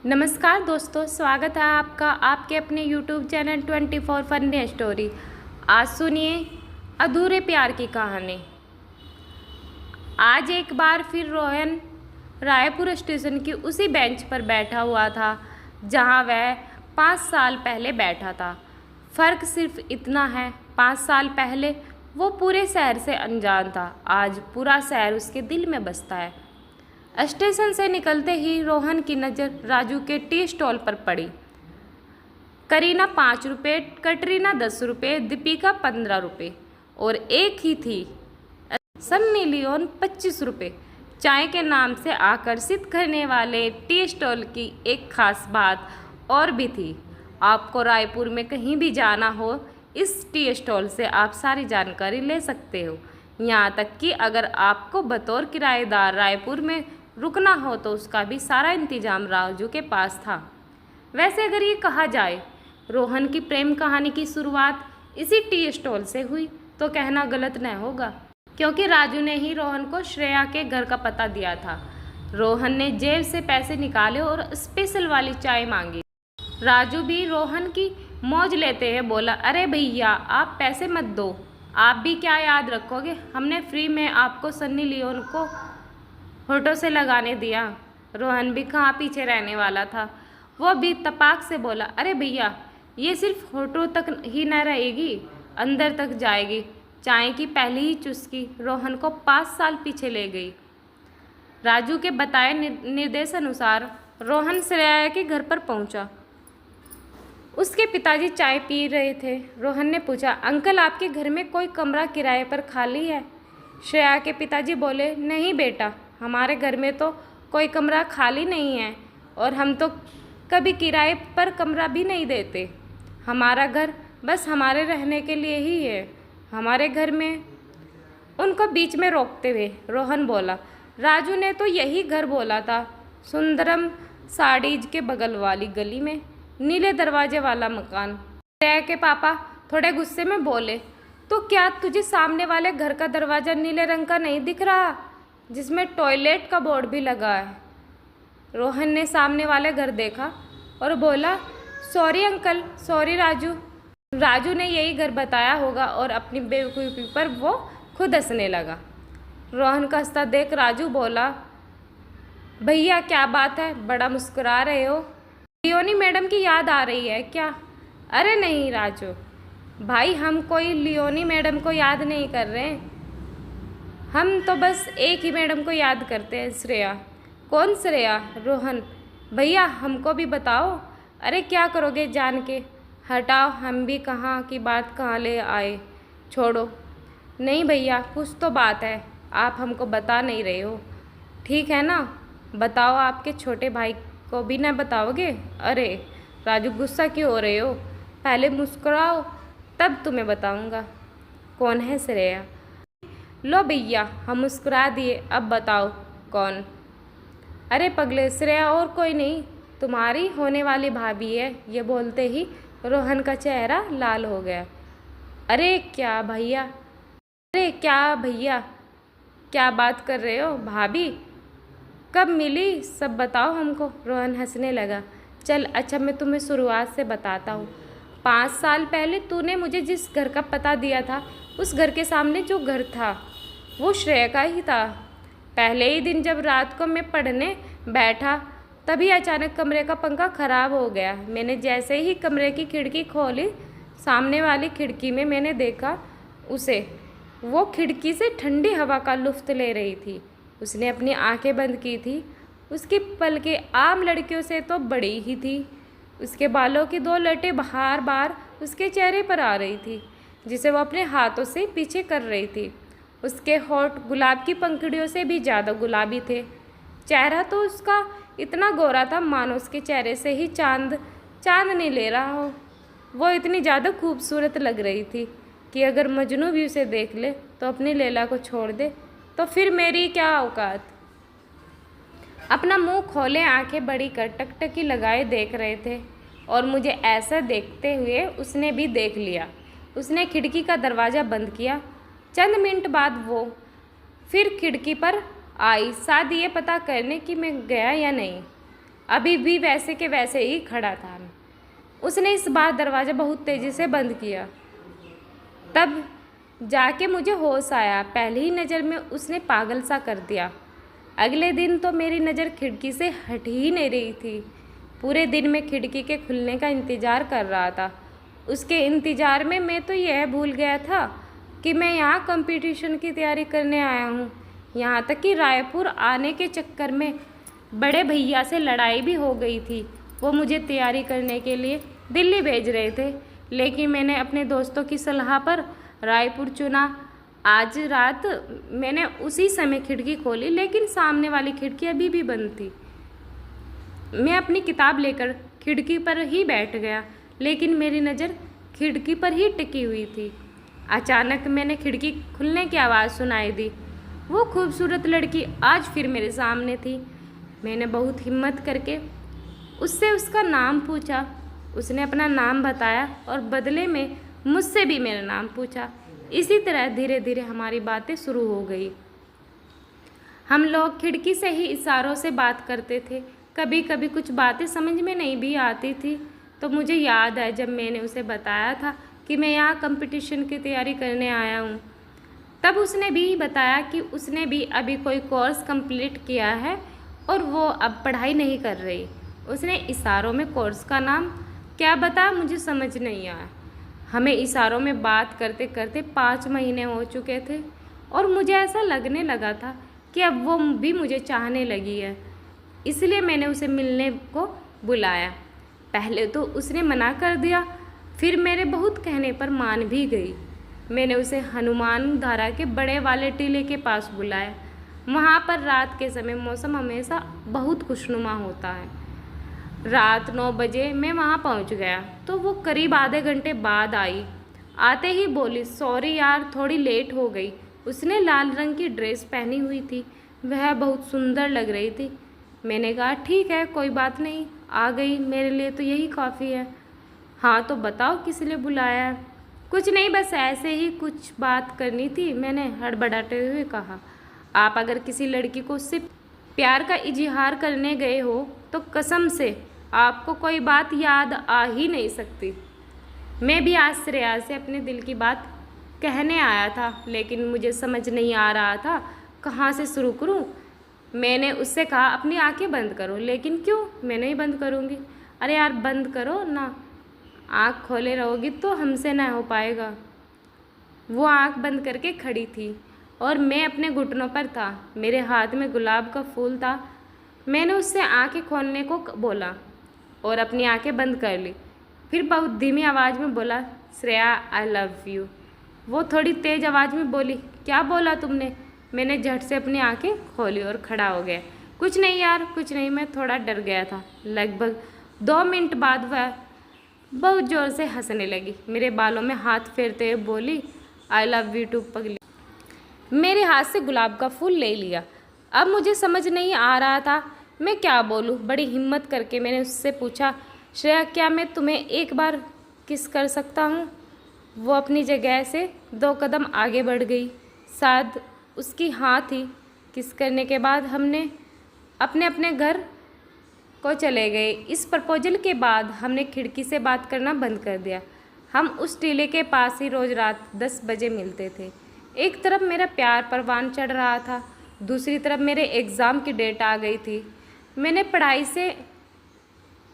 नमस्कार दोस्तों, स्वागत है आपका आपके अपने YouTube चैनल 24 फनी स्टोरी। आज सुनिए अधूरे प्यार की कहानी। आज एक बार फिर रोहन रायपुर स्टेशन की उसी बेंच पर बैठा हुआ था जहां वह 5 साल पहले बैठा था। फ़र्क सिर्फ इतना है, 5 साल पहले वो पूरे शहर से अनजान था, आज पूरा शहर उसके दिल में बसता है। स्टेशन से निकलते ही रोहन की नज़र राजू के टी स्टॉल पर पड़ी। करीना 5 रुपये, कटरीना 10 रुपये, दीपिका 15 रुपये और एक ही थी सन्नी लियोन 25 रुपये। चाय के नाम से आकर्षित करने वाले टी स्टॉल की एक खास बात और भी थी। आपको रायपुर में कहीं भी जाना हो, इस टी स्टॉल से आप सारी जानकारी ले सकते हो। यहाँ तक कि अगर आपको बतौर किराएदार रायपुर में रुकना हो तो उसका भी सारा इंतजाम राजू के पास था। वैसे अगर ये कहा जाए रोहन की प्रेम कहानी की शुरुआत इसी टी स्टॉल से हुई तो कहना गलत न होगा, क्योंकि राजू ने ही रोहन को श्रेया के घर का पता दिया था। रोहन ने जेब से पैसे निकाले और स्पेशल वाली चाय मांगी। राजू भी रोहन की मौज लेते हुए बोला, अरे भैया आप पैसे मत दो, आप भी क्या याद रखोगे, हमने फ्री में आपको सन्नी लियोन को होठों से लगाने दिया। रोहन भी कहाँ पीछे रहने वाला था, वो भी तपाक से बोला, अरे भैया ये सिर्फ होठों तक ही न रहेगी, अंदर तक जाएगी। चाय की पहली ही चुस्की रोहन को 5 साल पीछे ले गई। राजू के बताए निर्देश अनुसार रोहन श्रेया के घर पर पहुंचा। उसके पिताजी चाय पी रहे थे। रोहन ने पूछा, अंकल आपके घर में कोई कमरा किराए पर खाली है? श्रेया के पिताजी बोले, नहीं बेटा, हमारे घर में तो कोई कमरा खाली नहीं है और हम तो कभी किराए पर कमरा भी नहीं देते। हमारा घर बस हमारे रहने के लिए ही है। हमारे घर में उनको बीच में रोकते हुए रोहन बोला, राजू ने तो यही घर बोला था, सुंदरम साड़ीज के बगल वाली गली में, नीले दरवाजे वाला मकान। श्रेया के पापा थोड़े गुस्से में बोले, तो क्या तुझे सामने वाले घर का दरवाज़ा नीले रंग का नहीं दिख रहा, जिसमें टॉयलेट का बोर्ड भी लगा है? रोहन ने सामने वाले घर देखा और बोला, sorry uncle, sorry Raju. Raju ने यही घर बताया होगा और अपनी बेवकूफ़ी पर वो खुद हंसने लगा। रोहन का हंसता देख राजू बोला, भैया क्या बात है, बड़ा मुस्कुरा रहे हो, लियोनी मैडम की याद आ रही है क्या? अरे नहीं राजू भाई, हम कोई लियोनी मैडम को याद नहीं कर रहे हैं, हम तो बस एक ही मैडम को याद करते हैं, श्रेया। कौन श्रेया? रोहन, भैया हमको भी बताओ। अरे क्या करोगे जान के, हटाओ, हम भी कहाँ की बात कहाँ ले आए, छोड़ो। नहीं भैया कुछ तो बात है, आप हमको बता नहीं रहे हो, ठीक है ना? बताओ, आपके छोटे भाई को भी ना बताओगे? अरे राजू गुस्सा क्यों हो रहे हो, पहले मुस्कुराओ तब तुम्हें बताऊंगा। कौन है श्रेया? लो भैया हम मुस्कुरा दिए, अब बताओ कौन? अरे पगले, श्रेया और कोई नहीं, तुम्हारी होने वाली भाभी है। ये बोलते ही रोहन का चेहरा लाल हो गया। अरे क्या भैया, अरे क्या भैया, क्या बात कर रहे हो? भाभी कब मिली, सब बताओ हमको। रोहन हंसने लगा। चल अच्छा मैं तुम्हें शुरुआत से बताता हूँ। 5 साल पहले तूने मुझे जिस घर का पता दिया था, उस घर के सामने जो घर था वो श्रेया का ही था। पहले ही दिन जब रात को मैं पढ़ने बैठा तभी अचानक कमरे का पंखा ख़राब हो गया। मैंने जैसे ही कमरे की खिड़की खोली, सामने वाली खिड़की में मैंने देखा उसे, वो खिड़की से ठंडी हवा का लुत्फ़ ले रही थी। उसने अपनी आंखें बंद की थी। उसकी पलकें आम लड़कियों से तो बड़ी ही थी। उसके बालों की 2 लटें बार बार उसके चेहरे पर आ रही थी, जिसे वो अपने हाथों से पीछे कर रही थी। उसके होठ गुलाब की पंखुड़ियों से भी ज़्यादा गुलाबी थे। चेहरा तो उसका इतना गोरा था मानो उसके चेहरे से ही चांद नहीं ले रहा हो। वो इतनी ज़्यादा खूबसूरत लग रही थी कि अगर मजनू भी उसे देख ले तो अपनी लैला को छोड़ दे, तो फिर मेरी क्या औकात। अपना मुंह खोले आंखें बड़ी कर टकटकी लगाए देख रहे थे और मुझे ऐसा देखते हुए उसने भी देख लिया। उसने खिड़की का दरवाज़ा बंद किया। चंद मिनट बाद वो फिर खिड़की पर आई, शायद ये पता करने कि मैं गया या नहीं। अभी भी वैसे के वैसे ही खड़ा था। उसने इस बार दरवाज़ा बहुत तेज़ी से बंद किया। तब जाके मुझे होश आया। पहली ही नज़र में उसने पागल सा कर दिया। अगले दिन तो मेरी नज़र खिड़की से हट ही नहीं रही थी। पूरे दिन मैं खिड़की के खुलने का इंतज़ार कर रहा था। उसके इंतज़ार में मैं तो यह भूल गया था कि मैं यहाँ कंपटीशन की तैयारी करने आया हूँ। यहाँ तक कि रायपुर आने के चक्कर में बड़े भैया से लड़ाई भी हो गई थी। वो मुझे तैयारी करने के लिए दिल्ली भेज रहे थे, लेकिन मैंने अपने दोस्तों की सलाह पर रायपुर चुना। आज रात मैंने उसी समय खिड़की खोली, लेकिन सामने वाली खिड़की अभी भी बंद थी। मैं अपनी किताब लेकर खिड़की पर ही बैठ गया, लेकिन मेरी नज़र खिड़की पर ही टिकी हुई थी। अचानक मैंने खिड़की खुलने की आवाज़ सुनाई दी। वो खूबसूरत लड़की आज फिर मेरे सामने थी। मैंने बहुत हिम्मत करके उससे उसका नाम पूछा। उसने अपना नाम बताया और बदले में मुझसे भी मेरा नाम पूछा। इसी तरह धीरे धीरे हमारी बातें शुरू हो गई। हम लोग खिड़की से ही इशारों से बात करते थे। कभी कभी कुछ बातें समझ में नहीं भी आती थी। तो मुझे याद है जब मैंने उसे बताया था कि मैं यहाँ कंपटीशन की तैयारी करने आया हूँ, तब उसने भी बताया कि उसने भी अभी कोई कोर्स कंप्लीट किया है और वो अब पढ़ाई नहीं कर रही। उसने इशारों में कोर्स का नाम क्या बताया मुझे समझ नहीं आया। हमें इशारों में बात करते करते 5 महीने हो चुके थे और मुझे ऐसा लगने लगा था कि अब वो भी मुझे चाहने लगी है। इसलिए मैंने उसे मिलने को बुलाया। पहले तो उसने मना कर दिया, फिर मेरे बहुत कहने पर मान भी गई। मैंने उसे हनुमान धारा के बड़े वाले टीले के पास बुलाया। वहाँ पर रात के समय मौसम हमेशा बहुत खुशनुमा होता है। रात 9 बजे मैं वहाँ पहुँच गया तो वो करीब आधे घंटे बाद आई। आते ही बोली, सॉरी यार थोड़ी लेट हो गई। उसने लाल रंग की ड्रेस पहनी हुई थी, वह बहुत सुंदर लग रही थी। मैंने कहा ठीक है कोई बात नहीं, आ गई, मेरे लिए तो यही काफ़ी है। हाँ तो बताओ किस लिए बुलाया है? कुछ नहीं, बस ऐसे ही कुछ बात करनी थी, मैंने हड़बड़ाते हुए कहा। आप अगर किसी लड़की को उससे प्यार का इजहार करने गए हो तो कसम से आपको कोई बात याद आ ही नहीं सकती। मैं भी आज श्रेया से अपने दिल की बात कहने आया था, लेकिन मुझे समझ नहीं आ रहा था कहाँ से शुरू करूँ। मैंने उससे कहा अपनी आंखें बंद करो। लेकिन क्यों? मैं नहीं बंद करूँगी। अरे यार बंद करो ना, आँख खोले रहोगी तो हमसे ना हो पाएगा। वो आँख बंद करके खड़ी थी और मैं अपने घुटनों पर था। मेरे हाथ में गुलाब का फूल था। मैंने उससे आंखें खोलने को बोला और अपनी आंखें बंद कर ली। फिर बहुत धीमी आवाज़ में बोला, श्रेया आई लव यू। वो थोड़ी तेज़ आवाज़ में बोली, क्या बोला तुमने? मैंने झट से अपनी आंखें खोली और खड़ा हो गया। कुछ नहीं यार कुछ नहीं, मैं थोड़ा डर गया था। लगभग 2 मिनट बाद वह बहुत ज़ोर से हंसने लगी। मेरे बालों में हाथ फेरते हुए बोली, आई लव यू टू पगली। मेरे हाथ से गुलाब का फूल ले लिया। अब मुझे समझ नहीं आ रहा था मैं क्या बोलूँ। बड़ी हिम्मत करके मैंने उससे पूछा, श्रेया क्या मैं तुम्हें एक बार किस कर सकता हूँ? वो अपनी जगह से 2 कदम आगे बढ़ गई। शायद उसकी हाँ थी। किस करने के बाद हमने अपने अपने घर को चले गए। इस प्रपोजल के बाद हमने खिड़की से बात करना बंद कर दिया। हम उस टीले के पास ही रोज़ रात 10 बजे मिलते थे। एक तरफ मेरा प्यार परवान चढ़ रहा था, दूसरी तरफ मेरे एग्ज़ाम की डेट आ गई थी। मैंने पढ़ाई से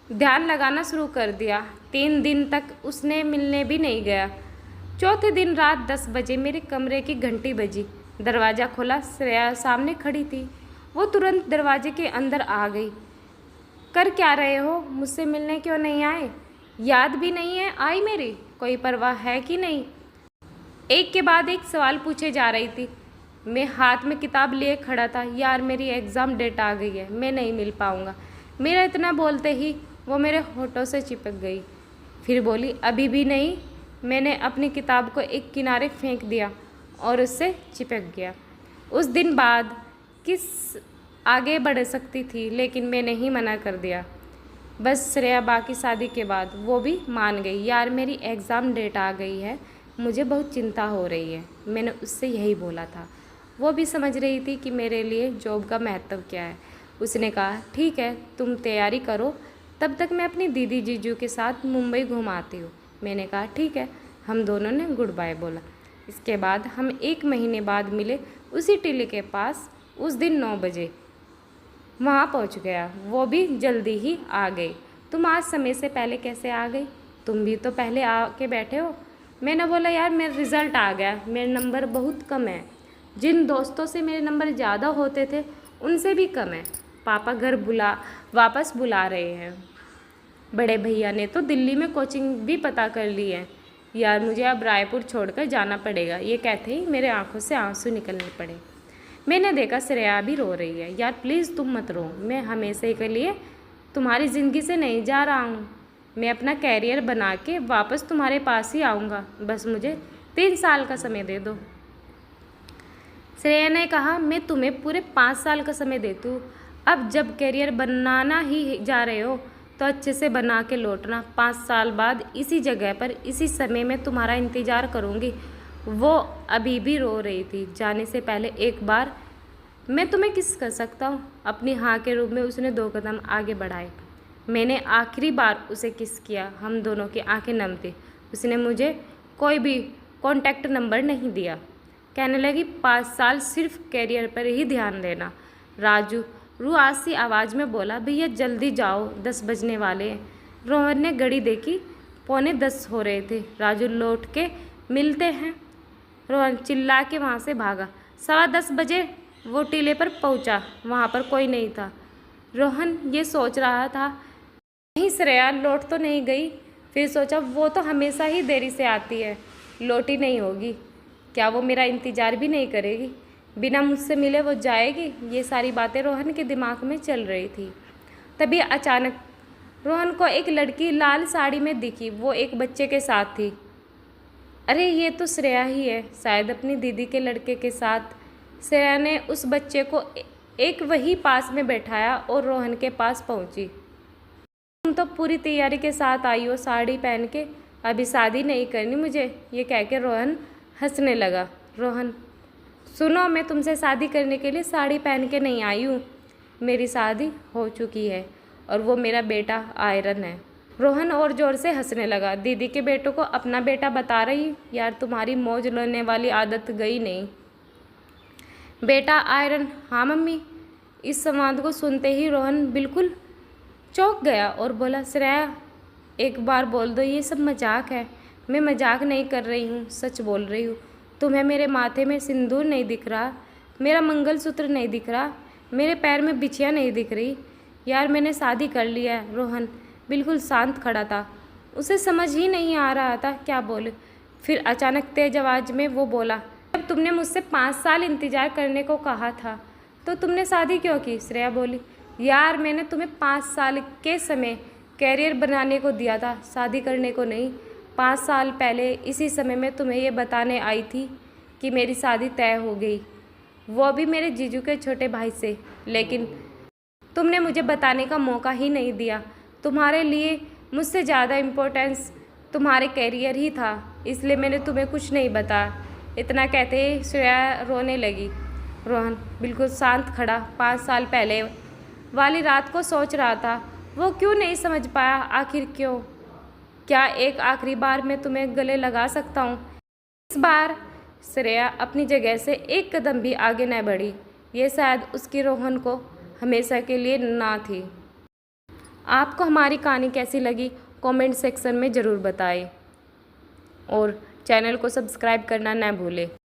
ध्यान लगाना शुरू कर दिया। 3 दिन तक उसने मिलने भी नहीं गया। चौथे दिन रात 10 बजे मेरे कमरे की घंटी बजी। दरवाज़ा खुला, श्रेया सामने खड़ी थी। वो तुरंत दरवाजे के अंदर आ गई। कर क्या रहे हो? मुझसे मिलने क्यों नहीं आए? याद भी नहीं है आई मेरी? कोई परवाह है कि नहीं? एक के बाद एक सवाल पूछे जा रही थी। मैं हाथ में किताब लिए खड़ा था। यार मेरी एग्ज़ाम डेट आ गई है, मैं नहीं मिल पाऊँगा। मेरा इतना बोलते ही वो मेरे होठों से चिपक गई। फिर बोली, अभी भी नहीं? मैंने अपनी किताब को एक किनारे फेंक दिया और उससे चिपक गया। उस दिन बाद किस आगे बढ़ सकती थी, लेकिन मैंने ही मना कर दिया। बस श्रेया बाकी शादी के बाद वो भी मान गई। यार मेरी एग्ज़ाम डेट आ गई है, मुझे बहुत चिंता हो रही है। मैंने उससे यही बोला था। वो भी समझ रही थी कि मेरे लिए जॉब का महत्व क्या है। उसने कहा ठीक है तुम तैयारी करो, तब तक मैं अपनी दीदी जीजू के साथ मुंबई घूम आती हूँ। मैंने कहा ठीक है। हम दोनों ने गुड बाय बोला। इसके बाद हम 1 महीने बाद मिले उसी टिल्ली के पास। उस दिन 9 बजे वहाँ पहुँच गया, वो भी जल्दी ही आ गई। तुम आज समय से पहले कैसे आ गई? तुम भी तो पहले आके बैठे हो। मैंने बोला यार मेरा रिज़ल्ट आ गया, मेरे नंबर बहुत कम है। जिन दोस्तों से मेरे नंबर ज़्यादा होते थे उनसे भी कम है। पापा घर वापस बुला रहे हैं। बड़े भैया ने तो दिल्ली में कोचिंग भी पता कर ली है। यार मुझे अब रायपुर छोड़कर जाना पड़ेगा। ये कहते ही मेरे आंखों से आंसू निकलने पड़े। मैंने देखा श्रेया भी रो रही है। यार प्लीज़ तुम मत रो, मैं हमेशा के लिए तुम्हारी ज़िंदगी से नहीं जा रहा हूँ। मैं अपना कैरियर बना के वापस तुम्हारे पास ही आऊँगा, बस मुझे 3 साल का समय दे दो। श्रेया ने कहा मैं तुम्हें पूरे 5 साल का समय देती हूँ। अब जब कैरियर बनाना ही जा रहे हो तो अच्छे से बना के लौटना। 5 साल बाद इसी जगह पर इसी समय में तुम्हारा इंतज़ार करूँगी। वो अभी भी रो रही थी। जाने से पहले एक बार मैं तुम्हें किस कर सकता हूँ? अपनी हाँ के रूप में उसने 2 कदम आगे बढ़ाए। मैंने आखिरी बार उसे किस किया। हम दोनों की आंखें नम थी। उसने मुझे कोई भी कॉन्टैक्ट नंबर नहीं दिया। कहने लगी 5 साल सिर्फ कैरियर पर ही ध्यान देना। राजू रुआसी आवाज़ में बोला भैया जल्दी जाओ, 10 बजने वाले हैं। रोहन ने घड़ी देखी, 9:45 हो रहे थे। राजू लौट के मिलते हैं। रोहन चिल्ला के वहाँ से भागा। 10:15 बजे वो टीले पर पहुँचा, वहाँ पर कोई नहीं था। रोहन ये सोच रहा था कहीं श्रेया लौट तो नहीं गई। फिर सोचा वो तो हमेशा ही देरी से आती है, लौटी नहीं होगी। क्या वो मेरा इंतज़ार भी नहीं करेगी? बिना मुझसे मिले वो जाएगी? ये सारी बातें रोहन के दिमाग में चल रही थी। तभी अचानक रोहन को एक लड़की लाल साड़ी में दिखी। वो एक बच्चे के साथ थी। अरे ये तो श्रेया ही है, शायद अपनी दीदी के लड़के के साथ। श्रेया ने उस बच्चे को एक वही पास में बैठाया और रोहन के पास पहुंची। तुम तो पूरी तैयारी के साथ आई हो, साड़ी पहन के। अभी शादी नहीं करनी मुझे, ये कह के रोहन हंसने लगा। रोहन सुनो, मैं तुमसे शादी करने के लिए साड़ी पहन के नहीं आई हूँ। मेरी शादी हो चुकी है और वो मेरा बेटा आयरन है। रोहन और ज़ोर से हंसने लगा। दीदी के बेटों को अपना बेटा बता रही? यार तुम्हारी मौज लेने वाली आदत गई नहीं। बेटा आयरन? हाँ मम्मी। इस संवाद को सुनते ही रोहन बिल्कुल चौंक गया और बोला श्रेया एक बार बोल दो ये सब मजाक है। मैं मजाक नहीं कर रही हूँ, सच बोल रही हूँ। तुम्हें मेरे माथे में सिंदूर नहीं दिख रहा, मेरा मंगलसूत्र नहीं दिख रहा, मेरे पैर में बिछिया नहीं दिख रही। यार मैंने शादी कर लिया है। रोहन बिल्कुल शांत खड़ा था, उसे समझ ही नहीं आ रहा था क्या बोले। फिर अचानक तेज आवाज़ में वो बोला जब तुमने मुझसे 5 साल इंतज़ार करने को कहा था तो तुमने शादी क्यों की? श्रेया बोली यार मैंने तुम्हें 5 साल के समय कैरियर बनाने को दिया था, शादी करने को नहीं। 5 साल पहले इसी समय में तुम्हें ये बताने आई थी कि मेरी शादी तय हो गई, वो भी मेरे जीजू के छोटे भाई से। लेकिन तुमने मुझे बताने का मौका ही नहीं दिया। तुम्हारे लिए मुझसे ज़्यादा इम्पोर्टेंस तुम्हारे कैरियर ही था, इसलिए मैंने तुम्हें कुछ नहीं बताया। इतना कहते ही श्रेया रोने लगी। रोहन बिल्कुल शांत खड़ा 5 साल पहले वाली रात को सोच रहा था। वो क्यों नहीं समझ पाया, आखिर क्यों? क्या एक आखिरी बार मैं तुम्हें गले लगा सकता हूँ? इस बार श्रेया अपनी जगह से एक कदम भी आगे न बढ़ी। ये शायद उसकी रोहन को हमेशा के लिए ना थी। आपको हमारी कहानी कैसी लगी कमेंट सेक्शन में ज़रूर बताएं और चैनल को सब्सक्राइब करना न भूलें।